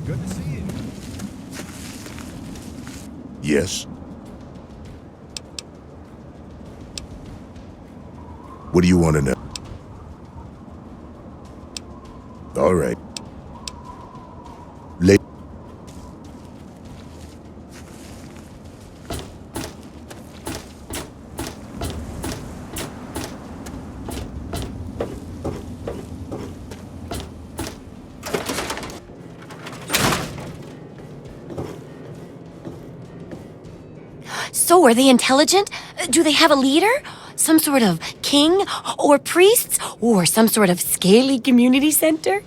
Good to see you. Yes. What do you want to know? All right. Late. So, are they intelligent? Do they have a leader? Some sort of king? Or priests? Or some sort of scaly community center?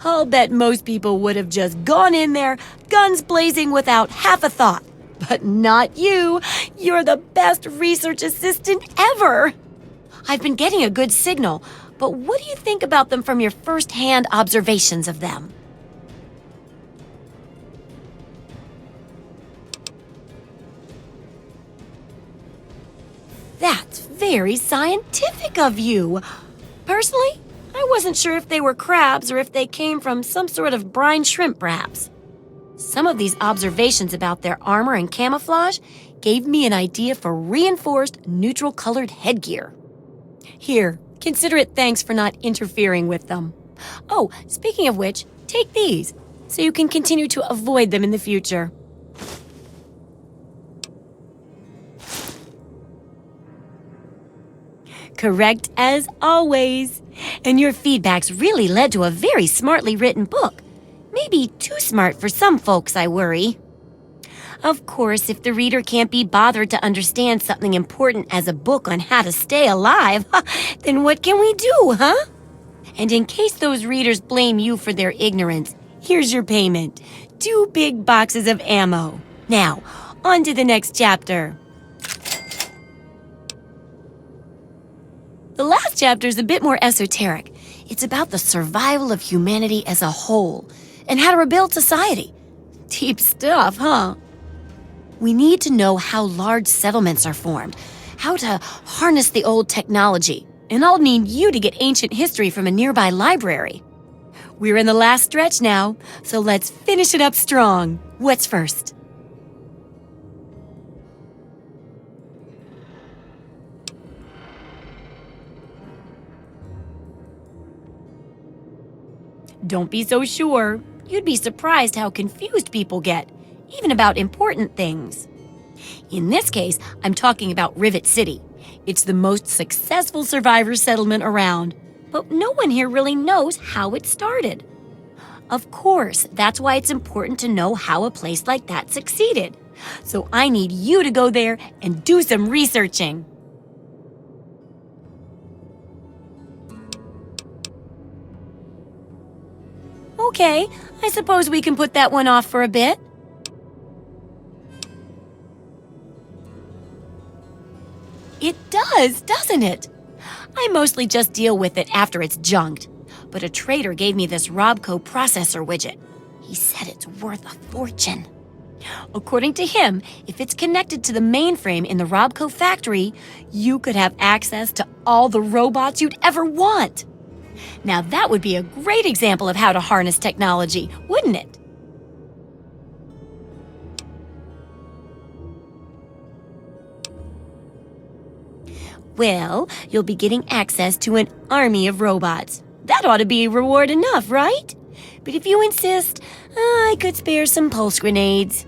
I'll bet most people would have just gone in there, guns blazing without half a thought. But not you. You're the best research assistant ever. I've been getting a good signal, but what do you think about them from your first-hand observations of them? That's very scientific of you. Personally, I wasn't sure if they were crabs or if they came from some sort of brine shrimp, perhaps. Some of these observations about their armor and camouflage gave me an idea for reinforced neutral-colored headgear. Here, consider it thanks for not interfering with them. Oh, speaking of which, take these, so you can continue to avoid them in the future. Correct as always. And your feedbacks really led to a very smartly written book. Maybe too smart for some folks, I worry. Of course, if the reader can't be bothered to understand something important as a book on how to stay alive, then what can we do, huh? And in case those readers blame you for their ignorance, here's your payment. 2 big boxes of ammo. Now, on to the next chapter. The last chapter is a bit more esoteric. It's about the survival of humanity as a whole and how to rebuild society. Deep stuff, huh? We need to know how large settlements are formed, how to harness the old technology, and I'll need you to get ancient history from a nearby library. We're in the last stretch now, so let's finish it up strong. What's first? Don't be so sure. You'd be surprised how confused people get, even about important things. In this case, I'm talking about Rivet City. It's the most successful survivor settlement around, but no one here really knows how it started. Of course, that's why it's important to know how a place like that succeeded. So I need you to go there and do some researching. Okay, I suppose we can put that one off for a bit. It does, doesn't it? I mostly just deal with it after it's junked. But a trader gave me this Robco processor widget. He said it's worth a fortune. According to him, if it's connected to the mainframe in the Robco factory, you could have access to all the robots you'd ever want. Now that would be a great example of how to harness technology, wouldn't it? Well, you'll be getting access to an army of robots. That ought to be reward enough, right? But if you insist, I could spare some pulse grenades.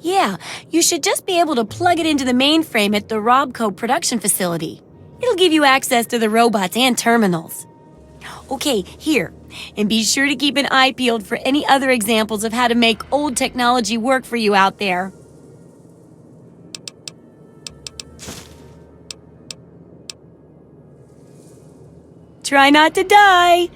Yeah, you should just be able to plug it into the mainframe at the Robco production facility. It'll give you access to the robots and terminals. Okay, here. And be sure to keep an eye peeled for any other examples of how to make old technology work for you out there. Try not to die.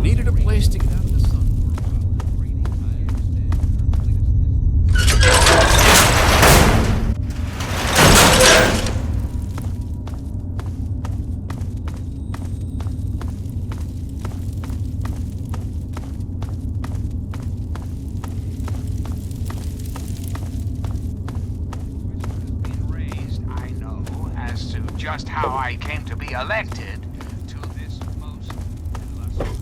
Needed a place to get out of the sun for a while. Breathing, Been raised, I know, as to just how I came to be elected to this most illustrious.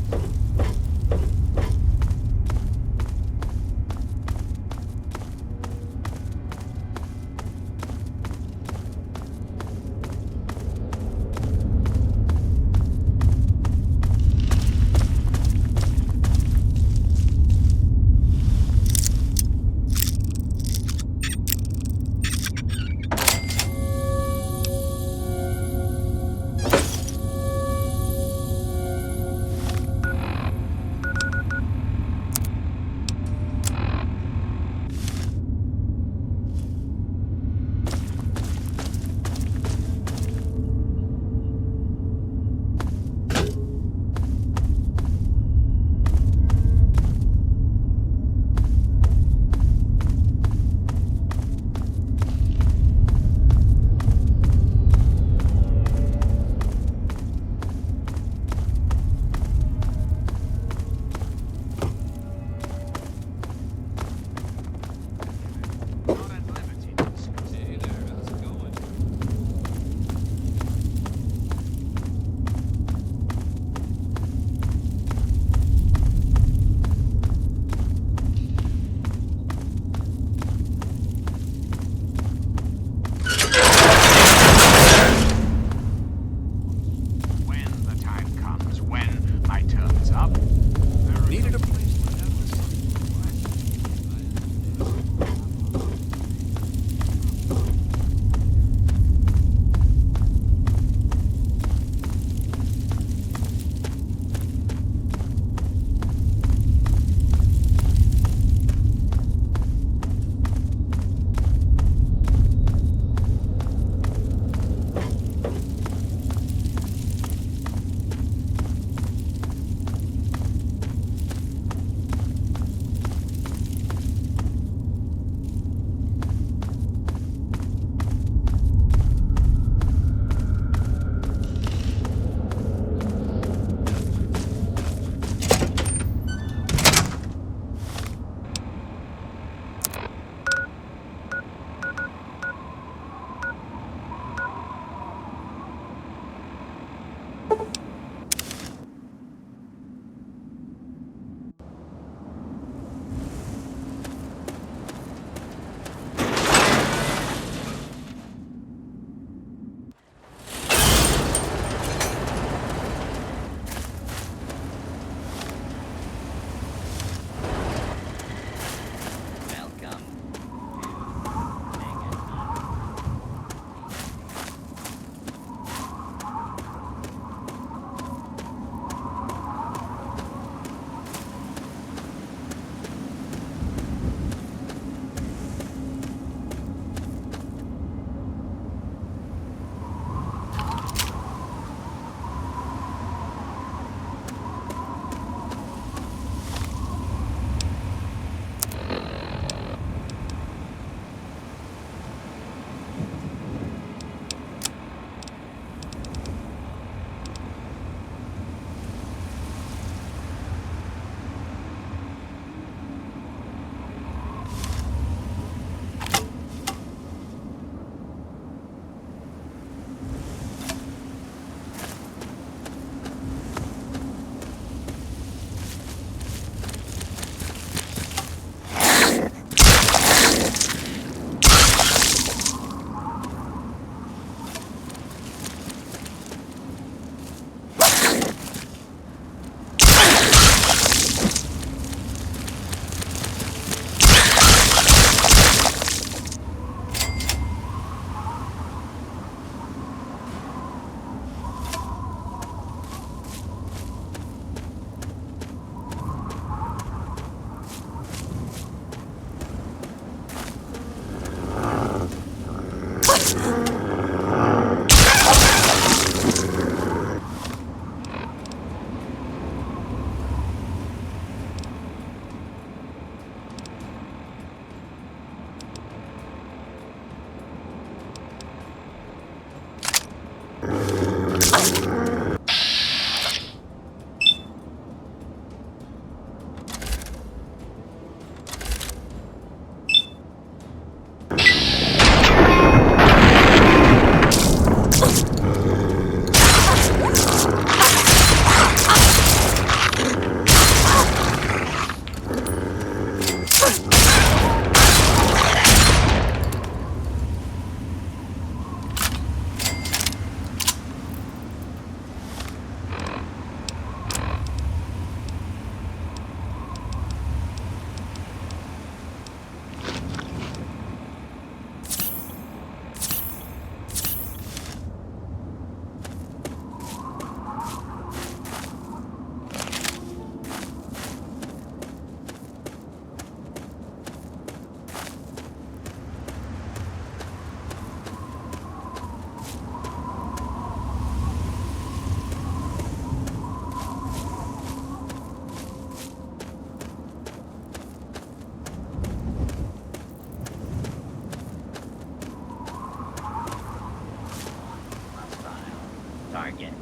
Target.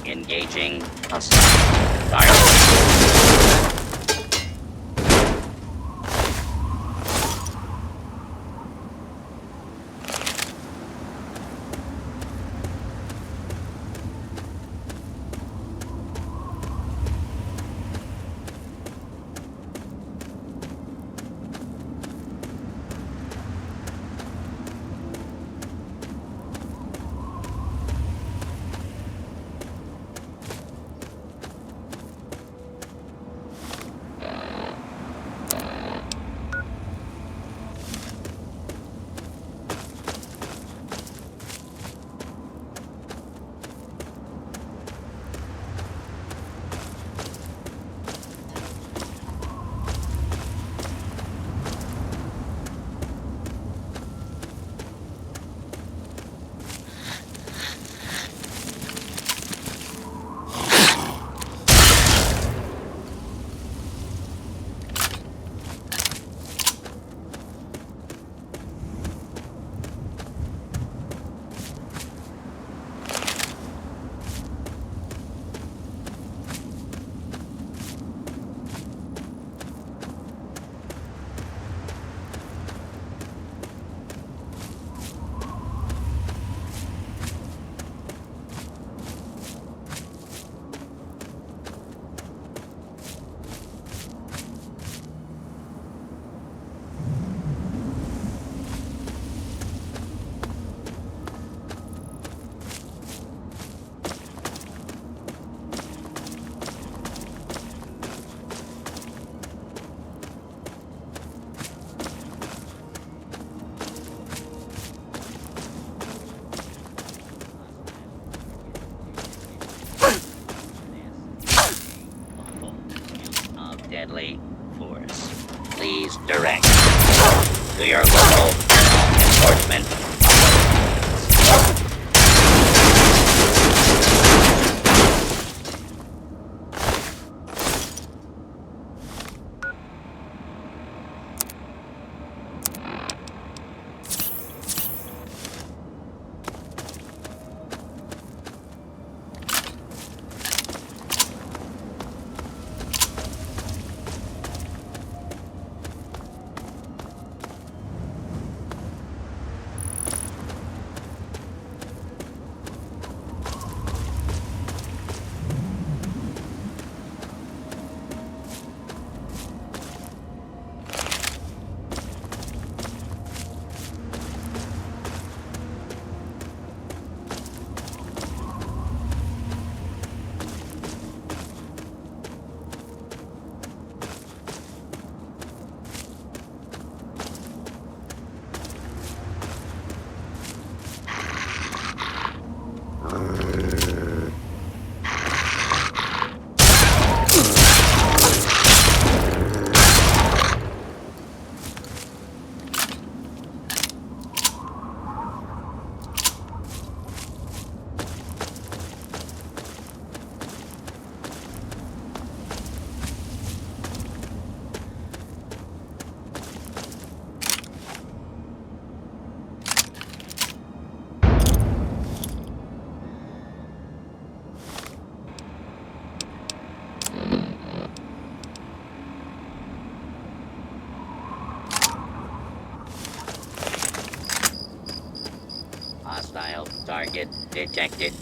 Engaging hostile target. Deadly force. Please direct to your local law enforcement. Hostile target detected.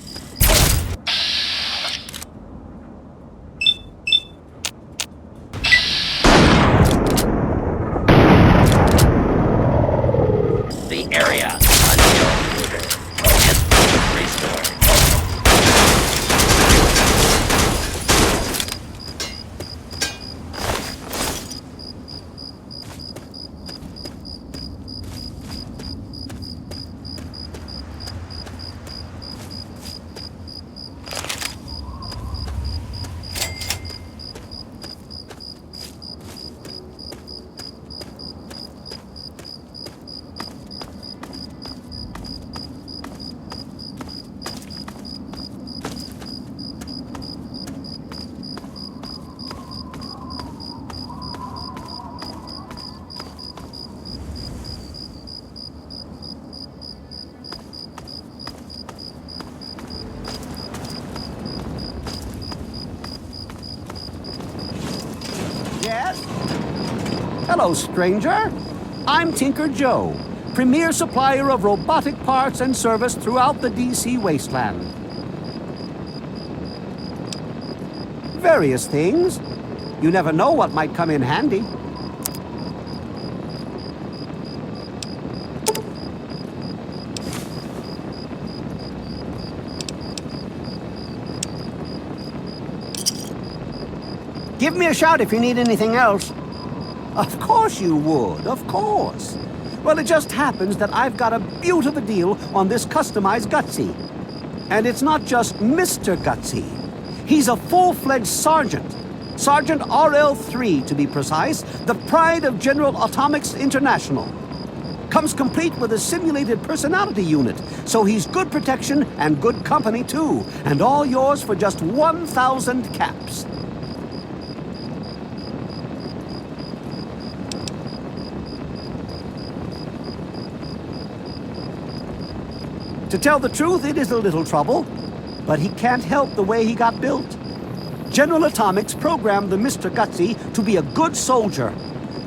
Hello, stranger. I'm Tinker Joe, premier supplier of robotic parts and service throughout the DC wasteland. Various things. You never know what might come in handy. Give me a shout if you need anything else. Of course you would, of course. Well, it just happens that I've got a beaut of a deal on this customized Gutsy. And it's not just Mr. Gutsy. He's a full-fledged sergeant. Sergeant RL3, to be precise, the pride of General Atomics International. Comes complete with a simulated personality unit, so he's good protection and good company too. And all yours for just 1,000 caps. To tell the truth, it is a little trouble, but he can't help the way he got built. General Atomics programmed the Mr. Gutsy to be a good soldier,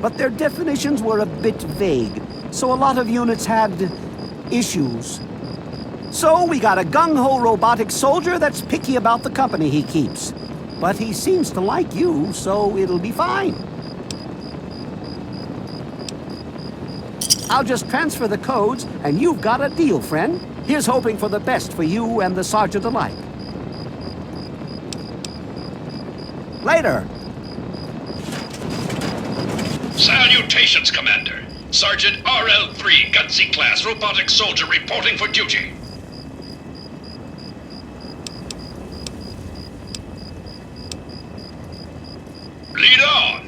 but their definitions were a bit vague, so a lot of units had issues. So we got a gung-ho robotic soldier that's picky about the company he keeps. But he seems to like you, so it'll be fine. I'll just transfer the codes, and you've got a deal, friend. Here's hoping for the best for you and the sergeant alike. Later. Salutations, Commander. Sergeant RL3, Gutsy class robotic soldier reporting for duty. Lead on.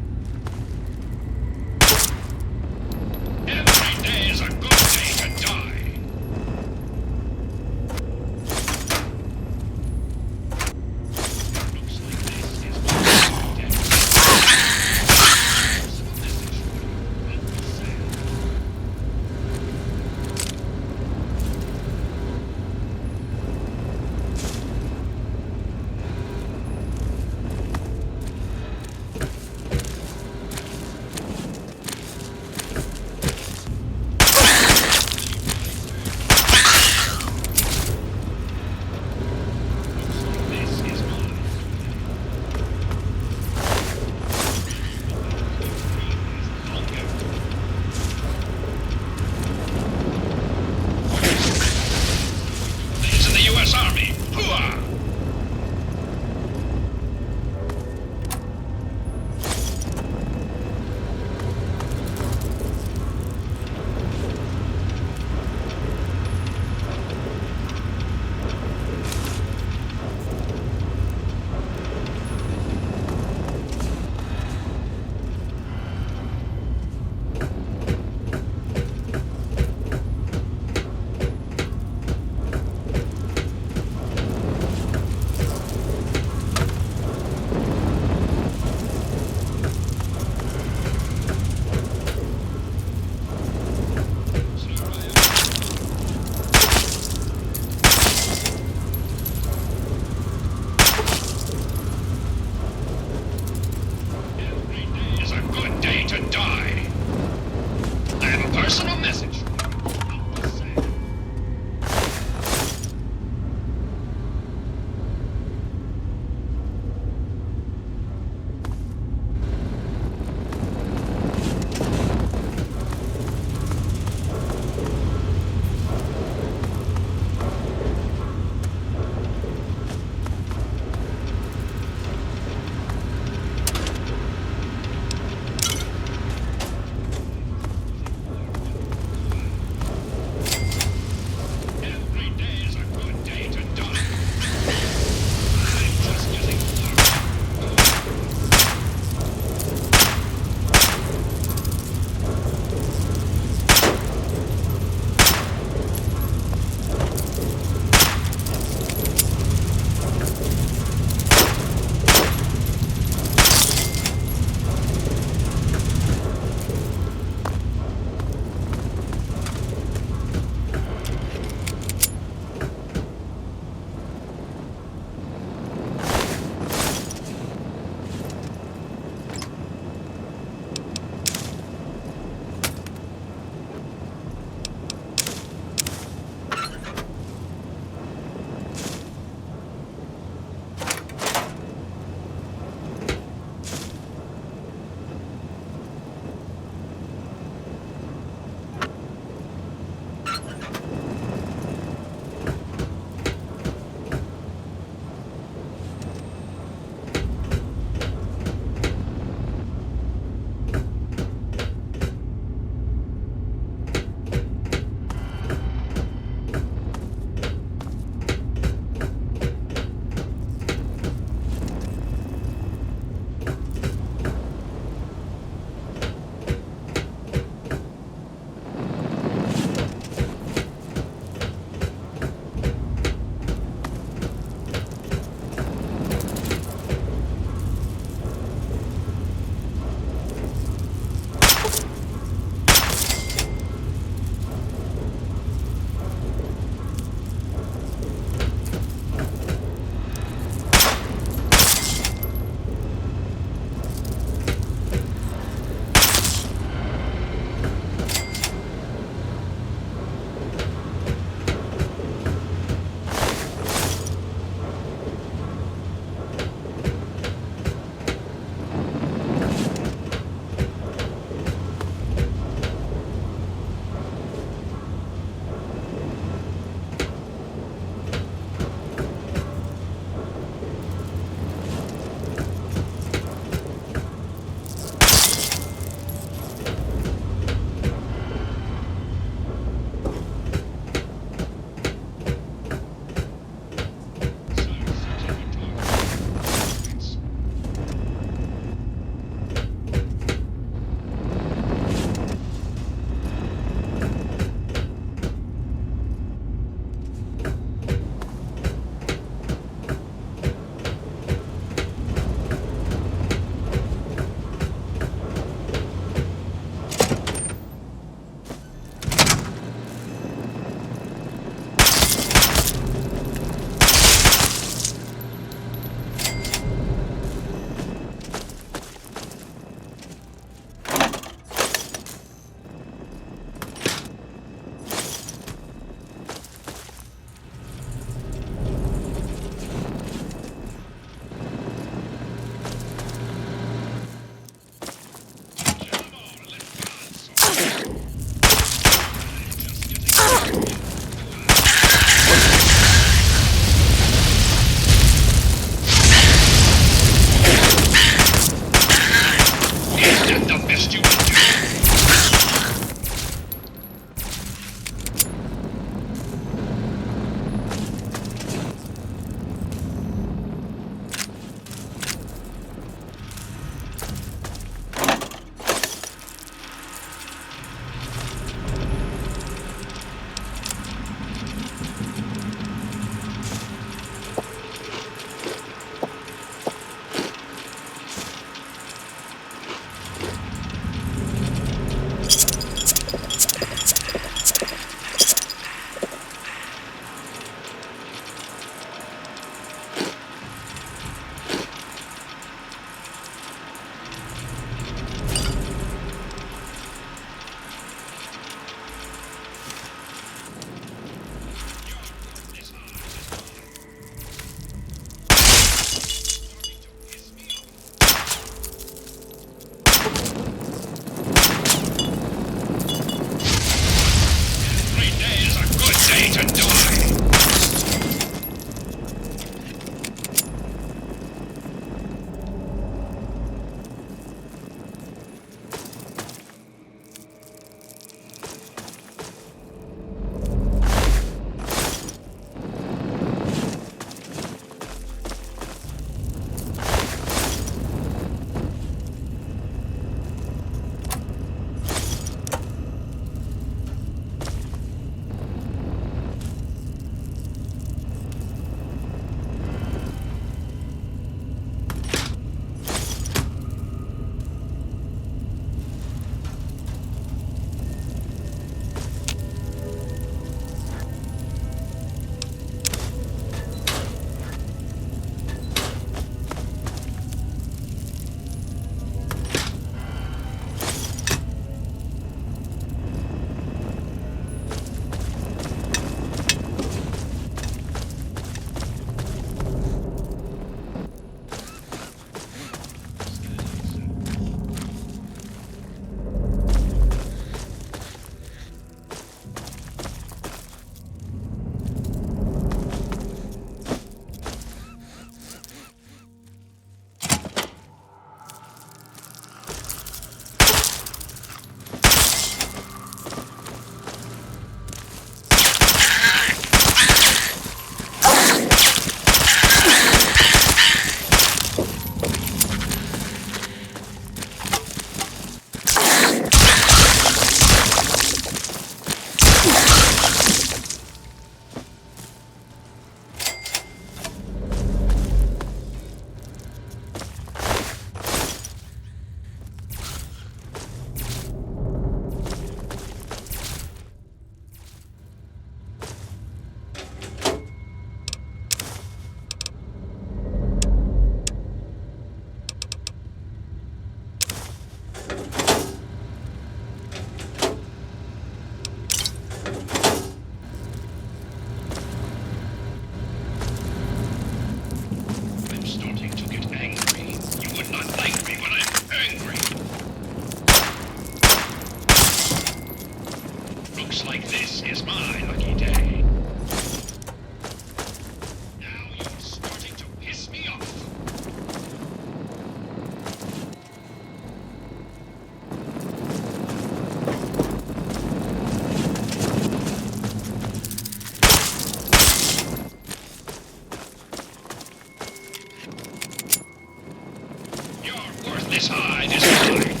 Worthless hide is mine.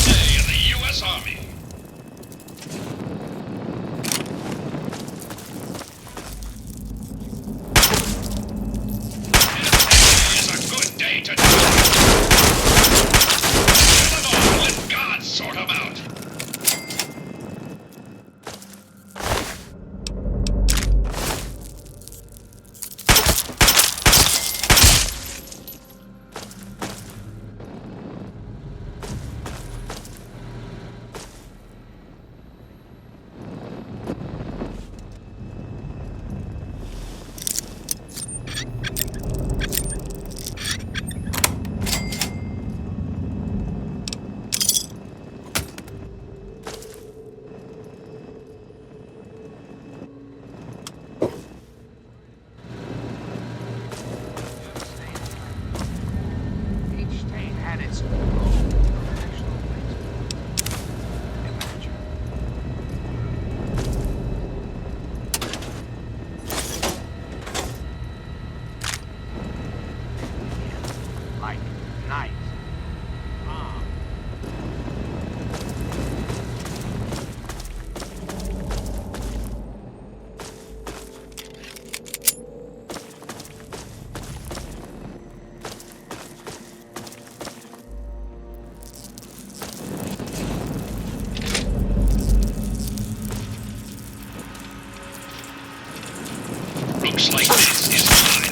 Day in the U.S. Army. Today is a good day to die. Kill them all, let God sort them out. Each state had its own professional baseball. Imagine. Like night. Ah. Looks like this is mine.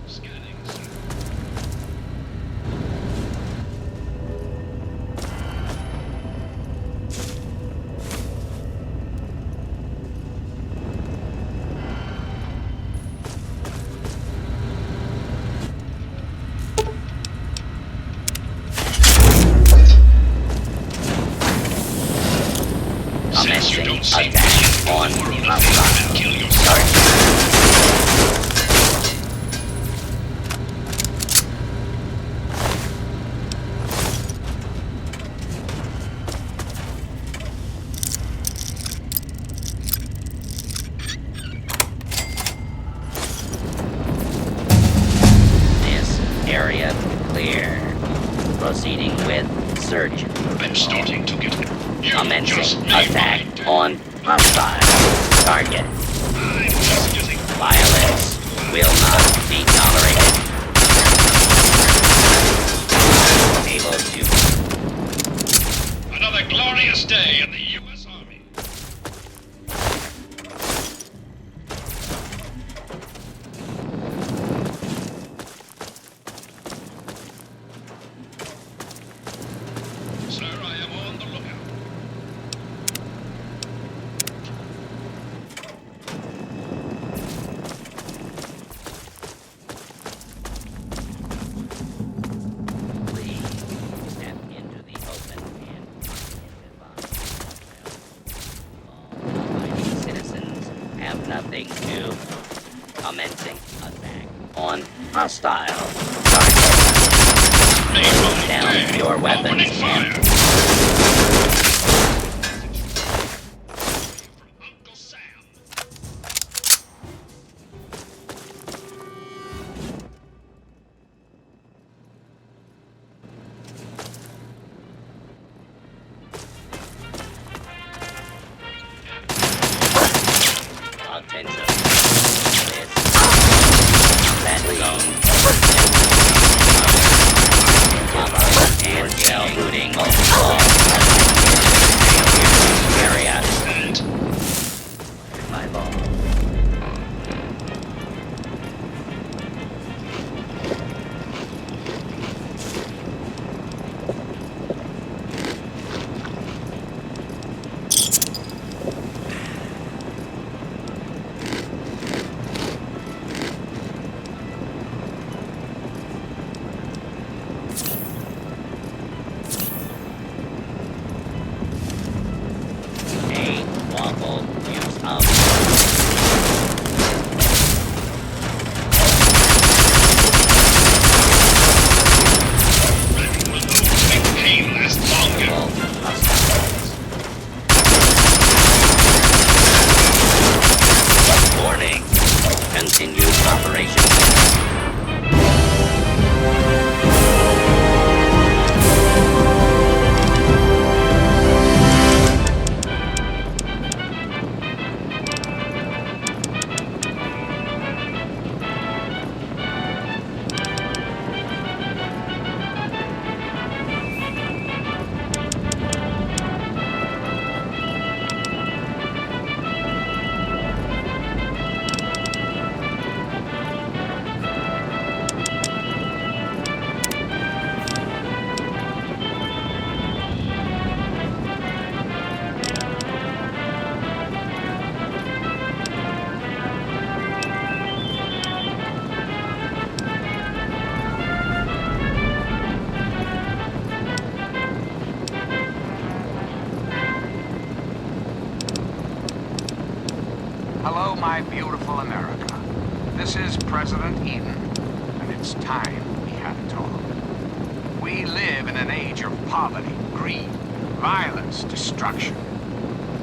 Scanning, sir. Since you Commencing don't seem to attack be in on the world of hostile and kill yourself. target. This area clear. Proceeding with search. I'm starting to get it. You just Commencing made my attack day. on hostile target. I'm just using Violence will not be tolerated. Able to another glorious day in the U.S. Army. Sir, I am on the lookout. please step into the open and all abiding citizens have nothing to. Commencing attack on hostile target. Made Put my down day. your weapons Opening fire. and From Uncle Sam. attention. This that zone. And shooting all beautiful America. This is President Eden, and it's time we had a talk. We live in an age of poverty, greed, violence, destruction.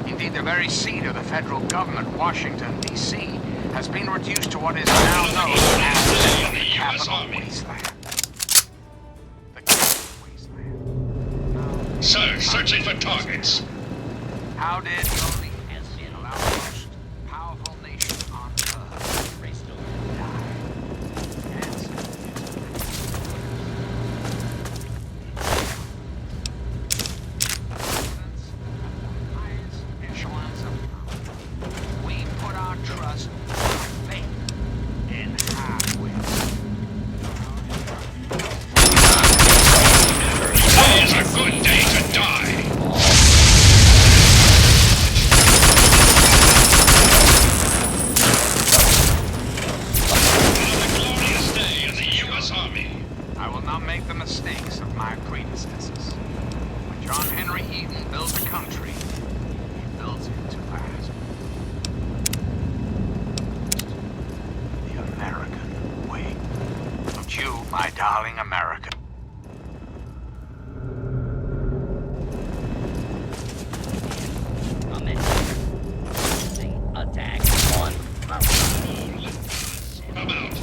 Indeed, the very seat of the federal government, Washington, D.C., has been reduced to what is now known as the capital wasteland. The capital wasteland. Sir, searching for targets. How did your leaders allow the most powerful nation on earth to die? Answer the highest echelons of power. We put our trust, our faith in half-wits. Today is a good day to die. Another glorious day in the U.S. Army. I will not make the mistakes of my predecessors. When John Henry Eden built a country, he built it to last. The American way. Don't you, my darling America? Commencing attack on Come out.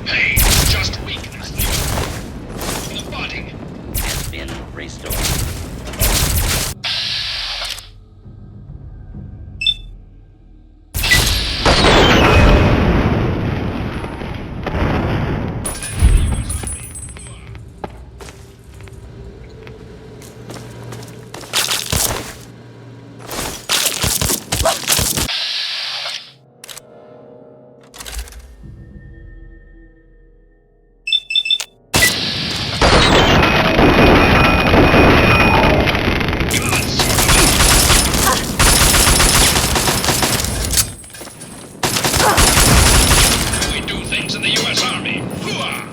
Pain is just weakness. The body. has been restored. We do things in the U.S. Army. Hooah!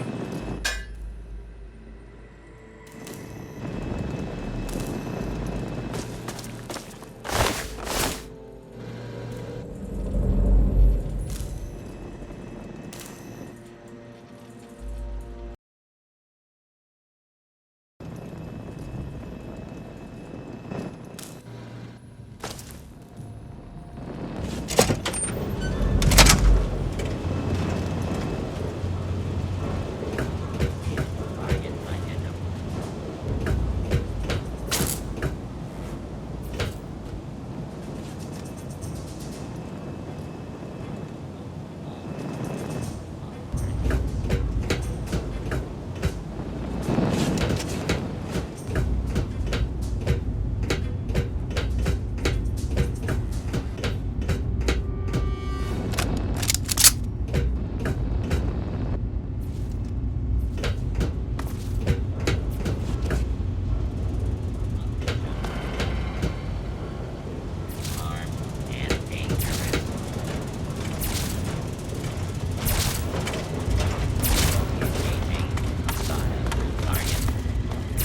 Target identified. Armed and dangerous. Engaging hostile target.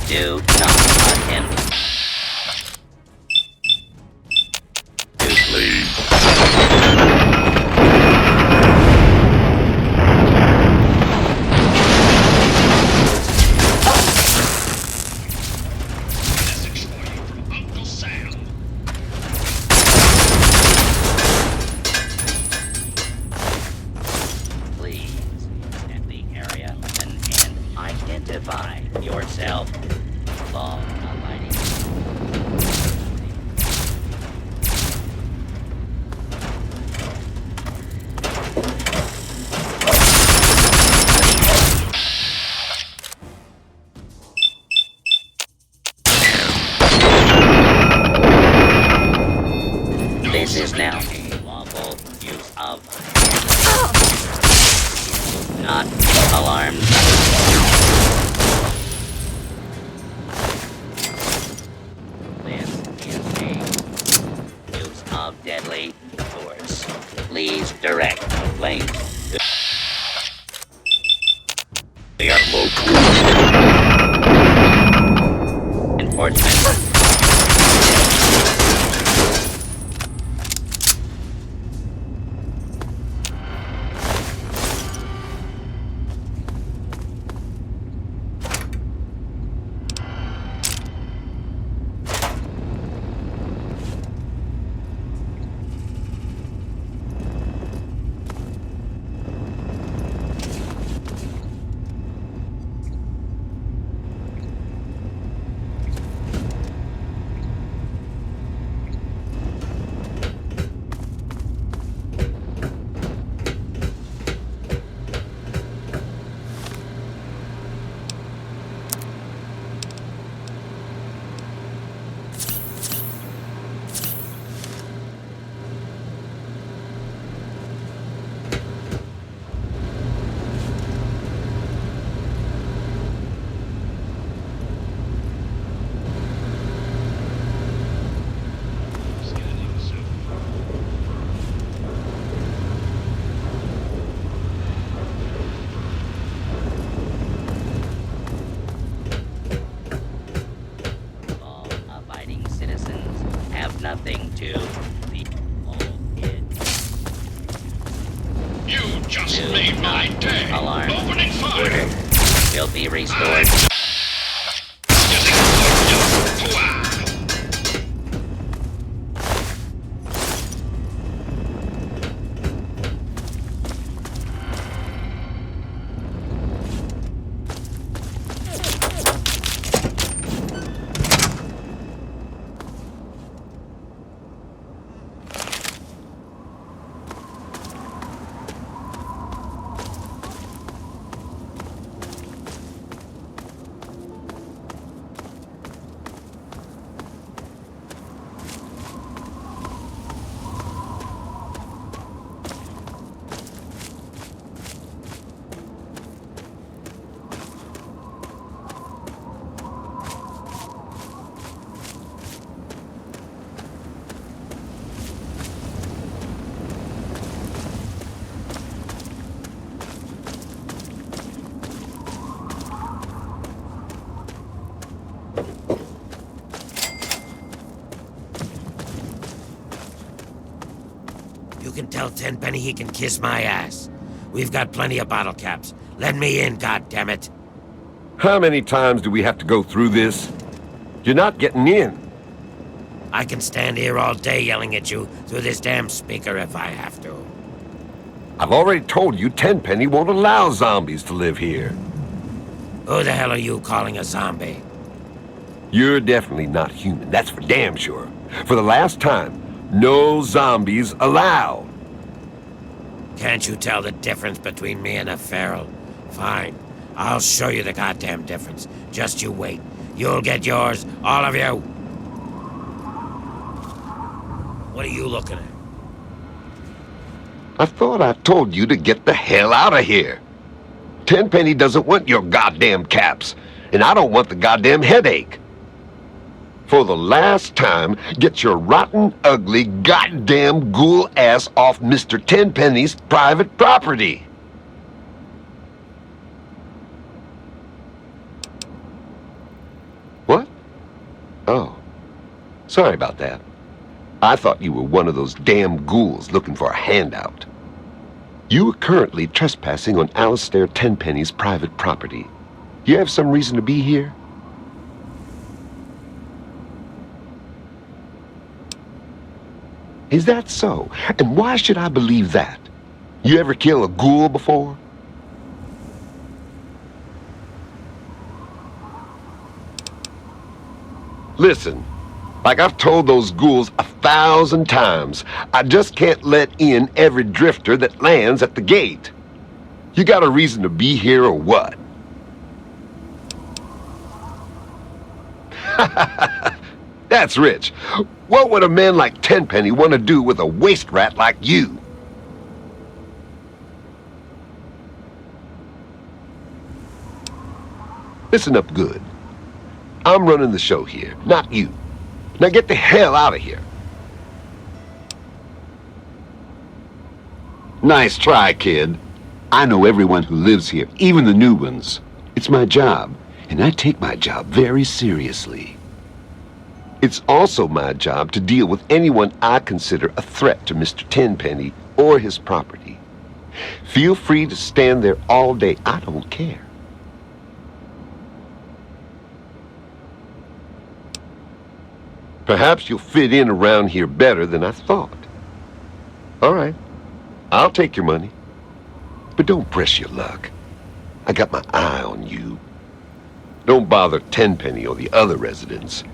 Do not attempt to flee. Message for you from Uncle Sam. Please at the area and identify yourself. Law abiding. This is now lawful use of not alarmed. This is a use of deadly force. Please direct complaint. We are local. Enforcement. Just Do made my not day. alarm. Opening fire. Order will be restored. Using Hua. You can tell Tenpenny he can kiss my ass. We've got plenty of bottle caps. Let me in, goddammit. How many times do we have to go through this? You're not getting in. I can stand here all day yelling at you through this damn speaker if I have to. I've already told you Tenpenny won't allow zombies to live here. Who the hell are you calling a zombie? You're definitely not human, that's for damn sure. For the last time, no zombies allowed. Can't you tell the difference between me and a feral? Fine. I'll show you the goddamn difference. Just you wait. You'll get yours, all of you. What are you looking at? I thought I told you to get the hell out of here. Tenpenny doesn't want your goddamn caps, and I don't want the goddamn headache. For the last time, get your rotten, ugly, goddamn ghoul ass off Mr. Tenpenny's private property. What? Oh. Sorry about that. I thought you were one of those damn ghouls looking for a handout. You are currently trespassing on Alistair Tenpenny's private property. You have some reason to be here? Is that so? And why should I believe that? You ever kill a ghoul before? Listen, like I've told those ghouls 1,000 times, I just can't let in every drifter that lands at the gate. You got a reason to be here or what? That's rich. What would a man like Tenpenny want to do with a waste rat like you? Listen up good. I'm running the show here, not you. Now get the hell out of here. Nice try, kid. I know everyone who lives here, even the new ones. It's my job, and I take my job very seriously. It's also my job to deal with anyone I consider a threat to Mr. Tenpenny or his property. Feel free to stand there all day. I don't care. Perhaps you'll fit in around here better than I thought. All right, I'll take your money. But don't press your luck. I got my eye on you. Don't bother Tenpenny or the other residents.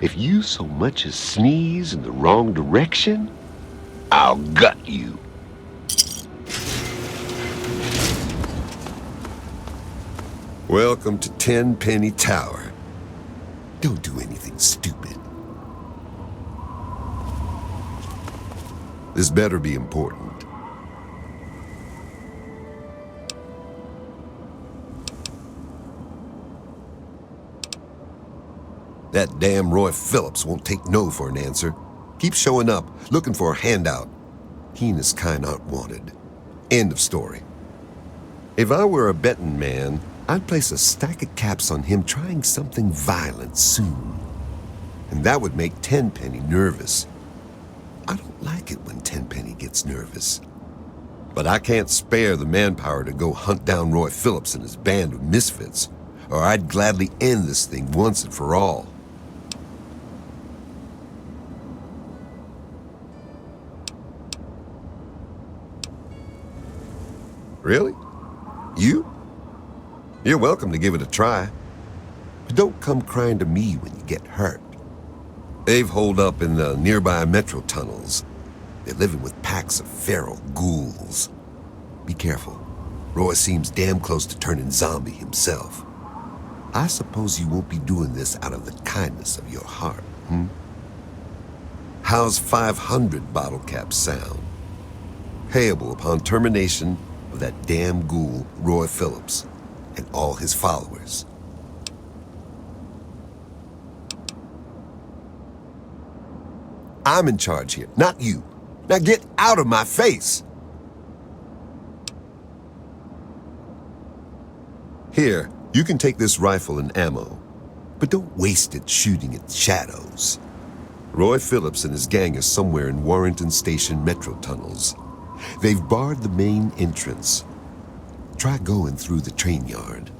If you so much as sneeze in the wrong direction, I'll gut you. Welcome to Tenpenny Tower. Don't do anything stupid. This better be important. That damn Roy Phillips won't take no for an answer. Keeps showing up, looking for a handout. He and his kind aren't wanted. End of story. If I were a betting man, I'd place a stack of caps on him trying something violent soon. And that would make Tenpenny nervous. I don't like it when Tenpenny gets nervous. But I can't spare the manpower to go hunt down Roy Phillips and his band of misfits, or I'd gladly end this thing once and for all. Really? You? You're welcome to give it a try. But don't come crying to me when you get hurt. They've holed up in the nearby metro tunnels. They're living with packs of feral ghouls. Be careful. Roy seems damn close to turning zombie himself. I suppose you won't be doing this out of the kindness of your heart, hmm? How's 500 bottle caps sound? Payable upon termination of that damn ghoul, Roy Phillips, and all his followers. I'm in charge here, not you. Now get out of my face! Here, you can take this rifle and ammo, but don't waste it shooting at shadows. Roy Phillips and his gang are somewhere in Warrington Station metro tunnels. They've barred the main entrance. Try going through the train yard.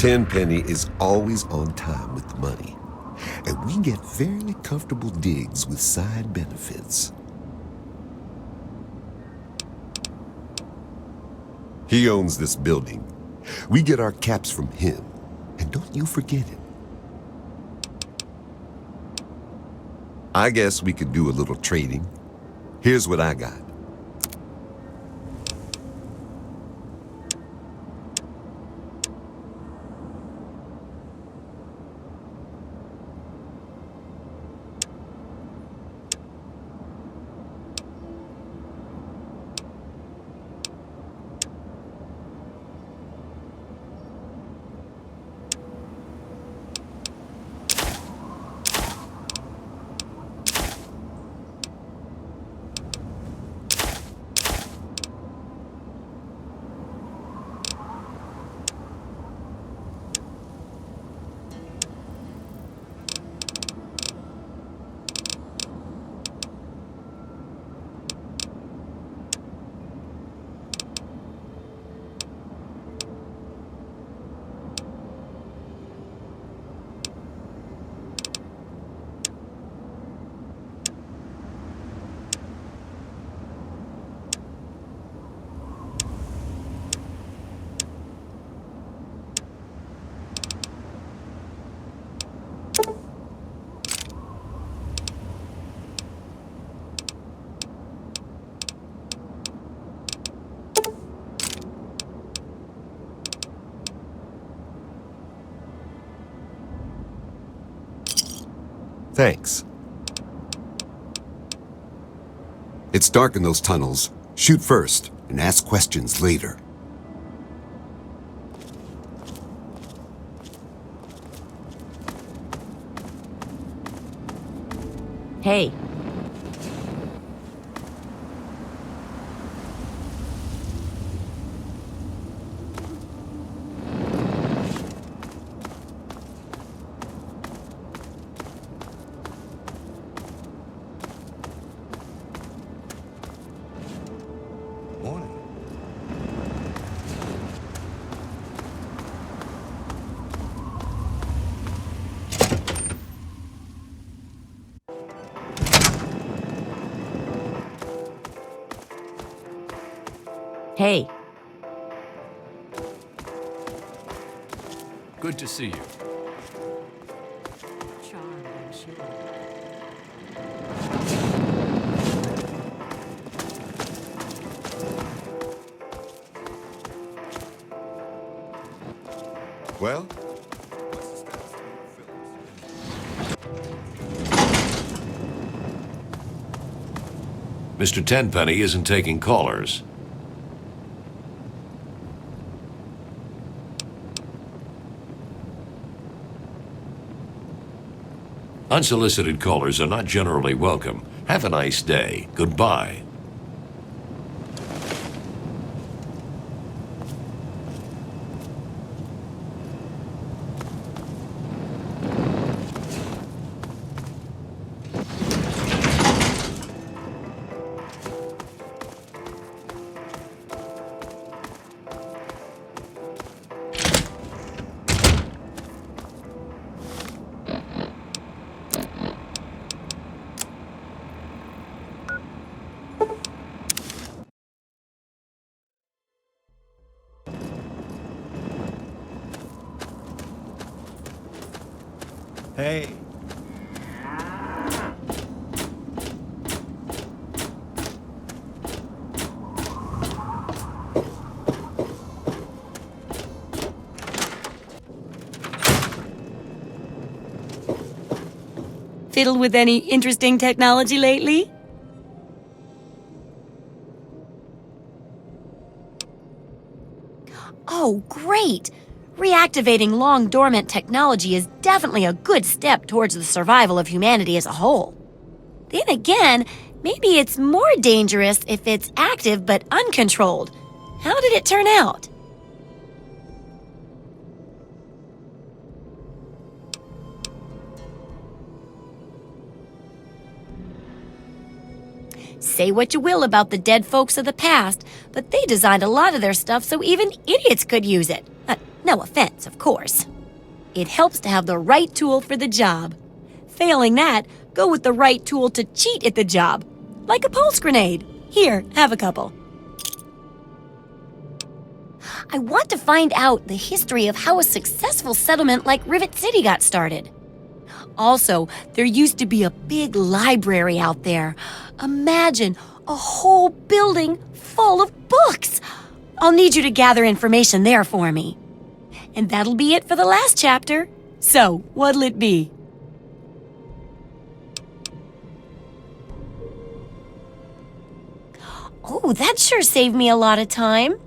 Tenpenny is always on time with the money, and we get fairly comfortable digs with side benefits. He owns this building. We get our caps from him, and don't you forget it. I guess we could do a little trading. Here's what I got. Thanks. It's dark in those tunnels. Shoot first and ask questions later. Hey. Hey. Good to see you. Well? Mr. Tenpenny isn't taking callers. Unsolicited callers are not generally welcome. Have a nice day. Goodbye. Hey. Fiddled with any interesting technology lately? Oh, great! Reactivating long dormant technology is definitely a good step towards the survival of humanity as a whole. Then again, maybe it's more dangerous if it's active but uncontrolled. How did it turn out? Say what you will about the dead folks of the past, but they designed a lot of their stuff so even idiots could use it. No offense, of course. It helps to have the right tool for the job. Failing that, go with the right tool to cheat at the job. Like a pulse grenade. Here, have a couple. I want to find out the history of how a successful settlement like Rivet City got started. Also, there used to be a big library out there. Imagine a whole building full of books. I'll need you to gather information there for me. And that'll be it for the last chapter. So, what'll it be? Oh, that sure saved me a lot of time.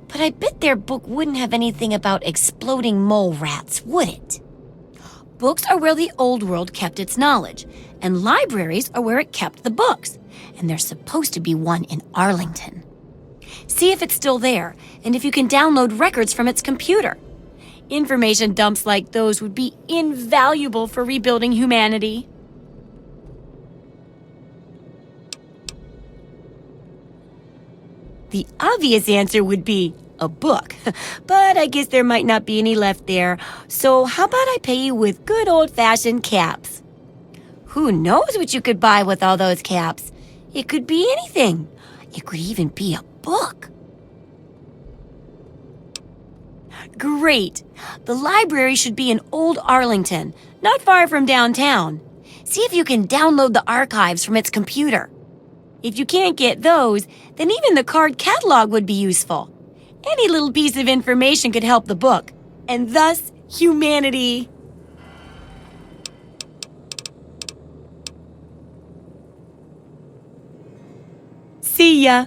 But I bet their book wouldn't have anything about exploding mole rats, would it? Books are where the old world kept its knowledge, and libraries are where it kept the books. And there's supposed to be one in Arlington. See if it's still there, and if you can download records from its computer. Information dumps like those would be invaluable for rebuilding humanity. The obvious answer would be a book, but I guess there might not be any left there, so how about I pay you with good old-fashioned caps? Who knows what you could buy with all those caps? It could be anything. It could even be a book. Great! The library should be in Old Arlington, not far from downtown. See if you can download the archives from its computer. If you can't get those, then even the card catalog would be useful. Any little piece of information could help the book, and thus humanity. See ya!